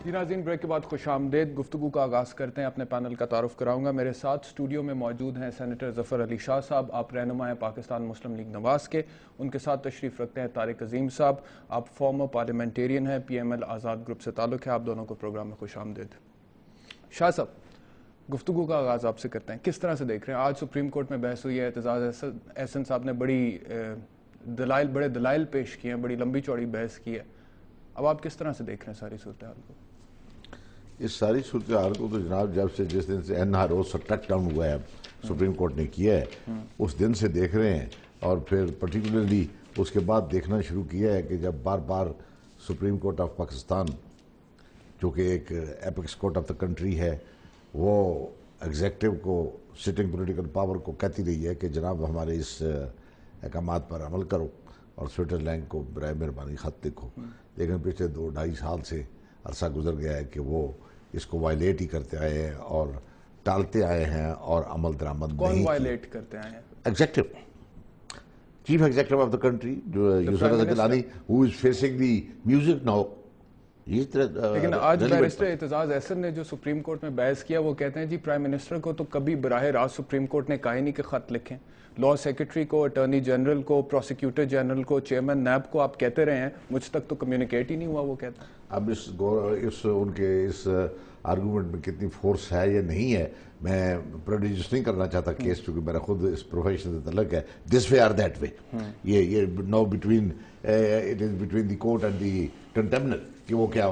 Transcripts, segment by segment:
جی ناظرین، بریک کے بعد خوش آمدید. گفتگو کا آغاز کرتے ہیں. اپنے پینل کا تعارف کراؤں گا. میرے ساتھ اسٹوڈیو میں موجود ہیں سینیٹر ظفر علی شاہ صاحب، آپ رہنما ہیں پاکستان مسلم لیگ نواز کے. ان کے ساتھ تشریف رکھتے ہیں طارق عظیم صاحب، آپ فارمر پارلیمنٹیرین ہیں، پی ایم ایل آزاد گروپ سے تعلق ہے. آپ دونوں کو پروگرام میں خوش آمدید. شاہ صاحب، گفتگو کا آغاز آپ سے کرتے ہیں. کس طرح سے دیکھ رہے ہیں آج سپریم کورٹ میں بحث ہوئی ہے، اعتزاز احسن صاحب نے بڑے دلائل پیش کیے ہیں، بڑی لمبی چوڑی بحث کی ہے. اب آپ کس طرح سے دیکھ رہے ہیں ساری صورتحال کو؟ اس ساری صورتحال کو تو جناب جس دن سے N R O streak down ہوا ہے، سپریم کورٹ نے کیا ہے، اس دن سے دیکھ رہے ہیں. اور پھر پرٹیکولرلی اس کے بعد دیکھنا شروع کیا ہے کہ جب بار بار سپریم کورٹ آف پاکستان، جو کہ ایک apex court of the country ہے، وہ ایگزیکٹو کو، سٹنگ پولیٹیکل پاور کو کہتی رہی ہے کہ جناب ہمارے اس احکامات پر عمل کرو اور سوئٹزرلینڈ کو برائے مہربانی خط لکھو. لیکن پچھلے 2-2.5 سال سے عرصہ گزر گیا ہے کہ وہ اس کو وائلیٹ ہی کرتے آئے ہیں اور ٹالتے آئے ہیں اور عمل درآمد نہیں. کون وائلیٹ کرتے آئے ہیں؟ Executive, chief executive of the country, جو یوسف Raza Gilani, who is facing the music now. لیکن آج بیرسٹر اعتزاز احسن نے جو سپریم کورٹ میں بحث کیا، وہ کہتے ہیں جی پرائم منسٹر کو تو کبھی براہ راست سپریم کورٹ نے کہا ہی نہیں کہ خط لکھیں. لا سیکرٹری کو، اٹارنی جنرل کو، پروسیکیوٹر جنرل کو، چیئرمین نیب کو آپ کہتے رہے ہیں، مجھ تک تو کمیونیکیٹ ہی نہیں ہوا. وہ کہتا ہے اب ان کے اس آرگومنٹ میں کتنی فورس ہے یا نہیں ہے، میں پروڈیوس نہیں کرنا چاہتا کیس، چونکہ میرا خود اس پروفیشن سے تعلق ہے. دس وے آر دیٹ وے، یہ no between it is between the court and the contemnor کہ وہ کیا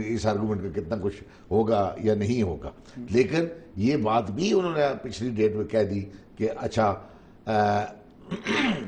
اس آرگومنٹ کا کتنا کچھ ہوگا یا نہیں ہوگا. لیکن یہ بات بھی انہوں نے پچھلی ڈیٹ میں کہہ دی کہ اچھا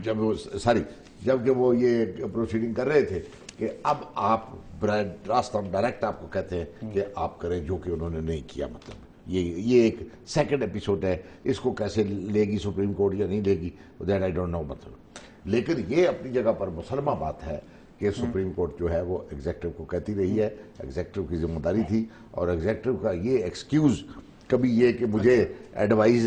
جب کہ وہ یہ پروسیڈنگ کر رہے تھے کہ اب آپ راست ہم ڈائریکٹ آپ کو کہتے ہیں کہ آپ کریں، جو کہ انہوں نے نہیں کیا. مطلب یہ ایک سیکنڈ ایپیسوڈ ہے. اس کو کیسے لے گی سپریم کورٹ یا نہیں لے گی، دیٹ آئی ڈونٹ نو. مطلب لیکن یہ اپنی جگہ پر مسلمہ بات ہے کہ سپریم کورٹ جو ہے وہ ایگزیکٹو کو کہتی رہی ہے. ایگزیکٹو کی ذمہ داری تھی، اور ایگزیکٹو کا یہ ایکسکیوز کبھی یہ کہ مجھے ایڈوائز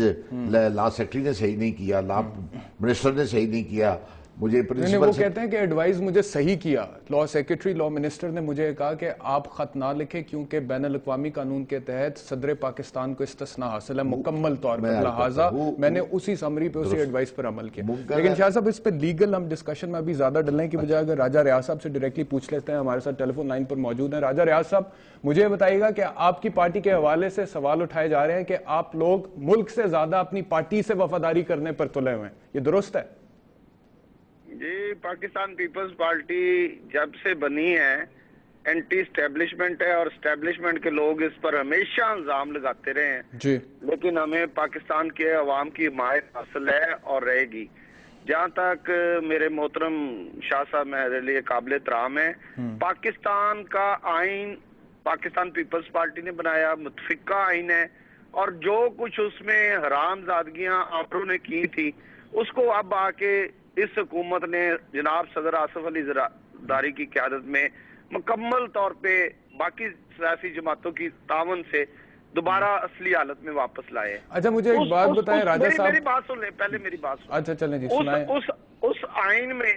لا سیکرٹری نے صحیح نہیں کیا، لا منسٹر نے صحیح نہیں کیا، مجھے وہ کہتے ہیں کہ ایڈوائز مجھے صحیح کیا. لا سیکرٹری، لا منسٹر نے مجھے کہا کہ آپ خط نہ لکھیں کیونکہ بین الاقوامی قانون کے تحت صدر پاکستان کو استثناء حاصل ہے مکمل طور پر، لہٰذا میں نے اسی سمری پہ اسی ایڈوائز پر عمل کیا. لیکن شاہ صاحب، اس پہ لیگل ہم ڈسکشن میں ابھی زیادہ ڈلنے کی بجائے اگر راجہ ریاض صاحب سے ڈائریکٹلی پوچھ لیتے ہیں. ہمارے ساتھ ٹیلی فون لائن پر موجود ہیں. راجہ ریاض صاحب، مجھے بتائیے گا کہ آپ کی پارٹی کے حوالے سے سوال اٹھائے جا رہے ہیں کہ آپ لوگ ملک سے زیادہ اپنی پارٹی سے وفاداری کرنے پر تلے ہوئے ہیں، یہ درست ہے؟ جی، پاکستان پیپلز پارٹی جب سے بنی ہے اینٹی اسٹیبلشمنٹ ہے، اور اسٹیبلشمنٹ کے لوگ اس پر ہمیشہ الزام لگاتے رہے ہیں جی. لیکن ہمیں پاکستان کے عوام کی حمایت حاصل ہے اور رہے گی. جہاں تک میرے محترم شاہ صاحب میرے لیے قابل احترام ہے، پاکستان کا آئین پاکستان پیپلز پارٹی نے بنایا، متفقہ آئین ہے، اور جو کچھ اس میں حرام زادگیاں آمروں نے کی تھی اس کو اب آ کے اس حکومت نے جناب صدر آصف علی زرداری کی قیادت میں مکمل طور پہ باقی سیاسی جماعتوں کی تعاون سے دوبارہ اصلی حالت میں واپس لائے. اچھا، مجھے ایک بات بتائیں راجہ صاحب. میری بات سن لیں، پہلے میری بات سن. اچھا چلیں جی، سنائیں. اس آئین میں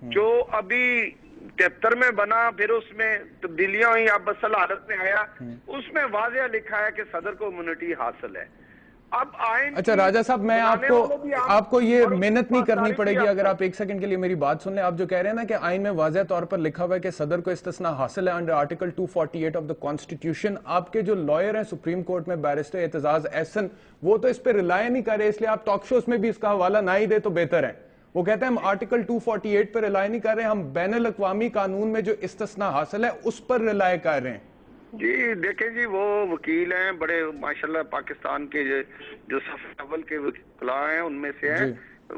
جو ابھی 73 میں بنا، پھر اس میں تبدیلیاں ہوئی، اب اصل حالت میں آیا، اس میں واضح لکھا ہے کہ صدر کو امیونٹی حاصل ہے. اب آئین، اچھا راجہ صاحب، میں آپ کو یہ محنت نہیں کرنی پڑے گی اگر آپ ایک سیکنڈ کے لیے میری بات سن لیں. آپ جو کہہ رہے ہیں نا کہ آئین میں واضح طور پر لکھا ہوا ہے کہ صدر کو استثناء حاصل ہے under article 248 of the constitution. آپ کے جو لائر ہیں سپریم کورٹ میں بیرسٹر اعتزاز احسن، وہ تو اس پہ ریلائے نہیں کر رہے، اس لیے آپ ٹاک شوز میں بھی اس کا حوالہ نہ ہی دے تو بہتر ہے. وہ کہتے ہیں ہم آرٹیکل 248 پر ریلائے نہیں کر رہے، ہم بین الاقوامی قانون میں جو استثناء حاصل ہے اس پر ریلائے کر رہے ہیں. جی دیکھیں جی، وہ وکیل ہیں بڑے ماشاءاللہ، پاکستان کے جو صف اول کے وکلاء ہیں ان میں سے ہیں،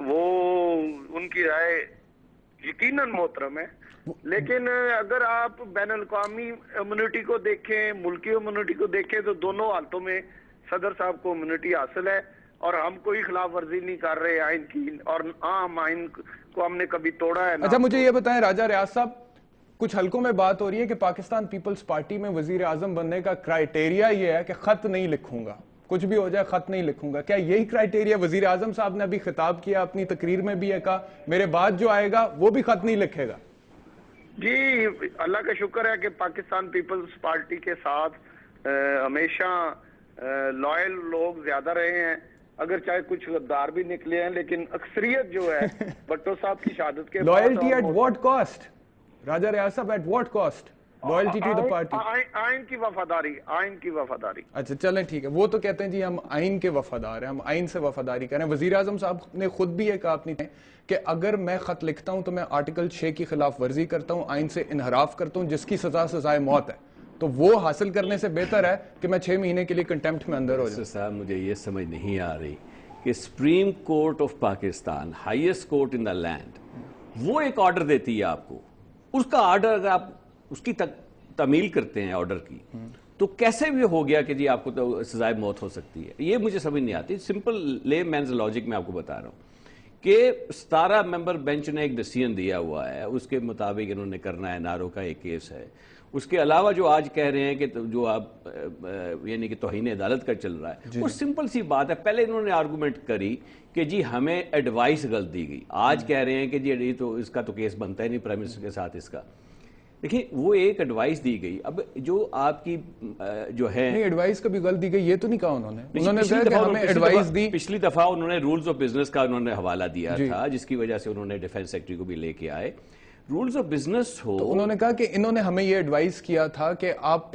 وہ ان کی رائے یقیناً محترم ہے. لیکن اگر آپ بین الاقوامی امیونٹی کو دیکھیں، ملکی امیونٹی کو دیکھیں، تو دونوں حالتوں میں صدر صاحب کو امیونٹی حاصل ہے، اور ہم کوئی خلاف ورزی نہیں کر رہے آئین کی، اور عام آئین کو ہم نے کبھی توڑا ہے. اچھا مجھے یہ بتائیں راجہ ریاض صاحب، کچھ حلقوں میں بات ہو رہی ہے کہ پاکستان پیپلز پارٹی میں وزیر اعظم بننے کا کرائیٹیریا یہ ہے کہ خط نہیں لکھوں گا، کچھ بھی ہو جائے خط نہیں لکھوں گا. کیا یہی کرائیٹیریا وزیر اعظم صاحب نے ابھی خطاب کیا اپنی تقریر میں بھی ہے، کہا میرے بعد جو آئے گا وہ بھی خط نہیں لکھے گا؟ جی اللہ کا شکر ہے کہ پاکستان پیپلز پارٹی کے ساتھ ہمیشہ لائل لوگ زیادہ رہے ہیں، اگر چاہے کچھ غدار بھی نکلے ہیں، لیکن اکثریت جو ہے بھٹو صاحب کی شہادت کے بعد loyalty at what cost Raja Riaz صاحب، at what cost loyalty to the party? آئین کی وفاداری، آئین کی وفاداری۔ اچھا چلیں ٹھیک ہے، وہ تو کہتے ہیں جی ہم آئین کے وفادار ہیں، ہم آئین سے وفاداری کریں۔ وزیر اعظم صاحب نے خود بھی یہ کہا اپنی کہ اگر میں خط لکھتا ہوں تو میں آرٹیکل 6 کی خلاف ورزی کرتا ہوں، آئین سے انحراف کرتا ہوں، جس کی سزا سزائے موت ہے، تو وہ حاصل کرنے سے بہتر ہے کہ میں 6 مہینے کے لیے کنٹیمپٹ میں اندر ہو جاؤں۔ صاحب مجھے یہ سمجھ نہیں آ رہی کہ supreme court of Pakistan, highest court in the land, وہ ایک آرڈر دیتی ہے آپ کو، اس کا آرڈر اگر آپ اس کی تعمیل کرتے ہیں آرڈر کی، تو کیسے بھی ہو گیا کہ جی آپ کو تو سزائے موت ہو سکتی ہے؟ یہ مجھے سمجھ نہیں آتی۔ سمپل لے مینز لاجک میں آپ کو بتا رہا ہوں کہ 17 ممبر بینچ نے ایک ڈیسیژن دیا ہوا ہے، اس کے مطابق انہوں نے کرنا ہے، نارو کا ایک کیس ہے۔ اس کے علاوہ جو آج کہہ رہے ہیں کہ جو آپ یعنی کہ توہین عدالت کا چل رہا ہے، وہ سمپل سی بات ہے۔ پہلے انہوں نے آرگومنٹ کری کہ جی ہمیں ایڈوائس غلط دی گئی، آج کہہ رہے ہیں کہ جی تو اس کا تو کیس بنتا ہی نہیں پرائم منسٹر کے ساتھ اس کا۔ دیکھیں وہ ایک ایڈوائس دی گئی، اب جو آپ کی جو ہے نہیں ایڈوائس کبھی غلط دی گئی یہ تو نہیں کہا انہوں نے کہا کہ ہمیں ایڈوائس دی۔ پچھلی دفعہ انہوں نے رولز آف بزنس کا انہوں نے حوالہ دیا تھا، جس کی وجہ سے انہوں نے ڈیفینس سیکٹری کو بھی لے کے آئے۔ رولز آف بزنس ہو، انہوں نے کہا کہ انہوں نے ہمیں یہ ایڈوائز کیا تھا کہ آپ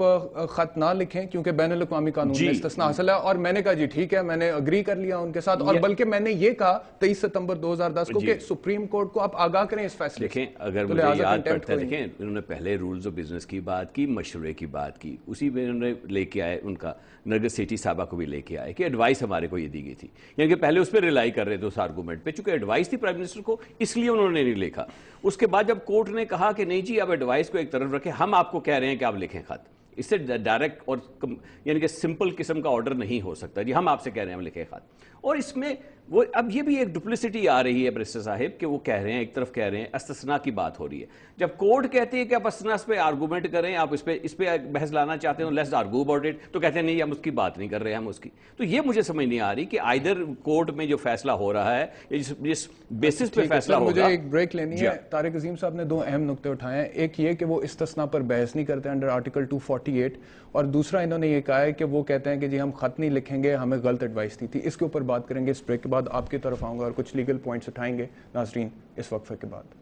خط نہ لکھیں کیونکہ بین الاقوامی قانون میں استثناء حاصل ہے، اور میں نے کہا جی ٹھیک ہے، میں نے اگری کر لیا ان کے ساتھ، اور بلکہ میں نے یہ کہا 23 ستمبر 2010 کو کہ سپریم کورٹ کو آپ آگاہ کریں اس فیصلے۔ دیکھیں اگر مجھے یاد پڑتا ہے، دیکھیں انہوں نے پہلے رولز آف بزنس کی بات کی، مشورے کی بات کی، اسی میں انہوں نے لے کے آئے ان کا نرگس سیٹھی صاحبہ کو بھی لے کے آئے کہ ایڈوائس ہمارے کو یہ دی گئی تھی، یعنی کہ پہلے اس پہ ریلائی کر رہے تھے اس آرگومنٹ پہ، چونکہ ایڈوائس تھی پرائم منسٹر کو اس لیے انہوں نے نہیں لکھا۔ اس کے بعد جب کورٹ نے کہا کہ نہیں جی اب ایڈوائس کو ایک طرف رکھیں، ہم آپ کو کہہ رہے ہیں کہ آپ لکھیں خط، اس سے ڈائریکٹ اور یعنی کہ سمپل قسم کا آرڈر نہیں ہو سکتا، جی ہم آپ سے کہہ رہے ہیں ہم لکھیں خط۔ اور اس میں وہ اب یہ بھی ایک ڈپلیسٹی آ رہی ہے بریسٹر صاحب کہ وہ کہہ رہے ہیں ایک طرف کہہ رہے ہیں استثناء کی بات ہو رہی ہے، جب کورٹ کہتی ہے کہ آپ استثناء پہ آرگومنٹ کریں، آپ اس پہ بحث لانا چاہتے ہو، لیٹس آرگو اباؤٹ اٹ، تو کہتے ہیں نہیں ہم اس کی بات نہیں کر رہے، ہم اس کی۔ تو یہ مجھے سمجھ نہیں آ رہی کہ آئدر کورٹ میں جو فیصلہ ہو رہا ہے جس بیسس پہ فیصلہ ہوگا۔ مجھے ایک بریک لینی ہے۔ طارق عظیم صاحب نے 2 اہم نقطے اٹھائے ہیں، ایک یہ کہ وہ استثناء پر بحث نہیں کرتے انڈر آرٹیکل 248، اور دوسرا انہوں نے یہ کہا ہے کہ وہ کہتے ہیں کہ جی ہم خط نہیں لکھیں گے، ہمیں غلط ایڈوائس دی تھی۔ اس کے اوپر بات کریں گے اس بریک کے بعد، آپ کی طرف آؤں گا اور کچھ لیگل پوائنٹس اٹھائیں گے ناظرین اس وقفے کے بعد۔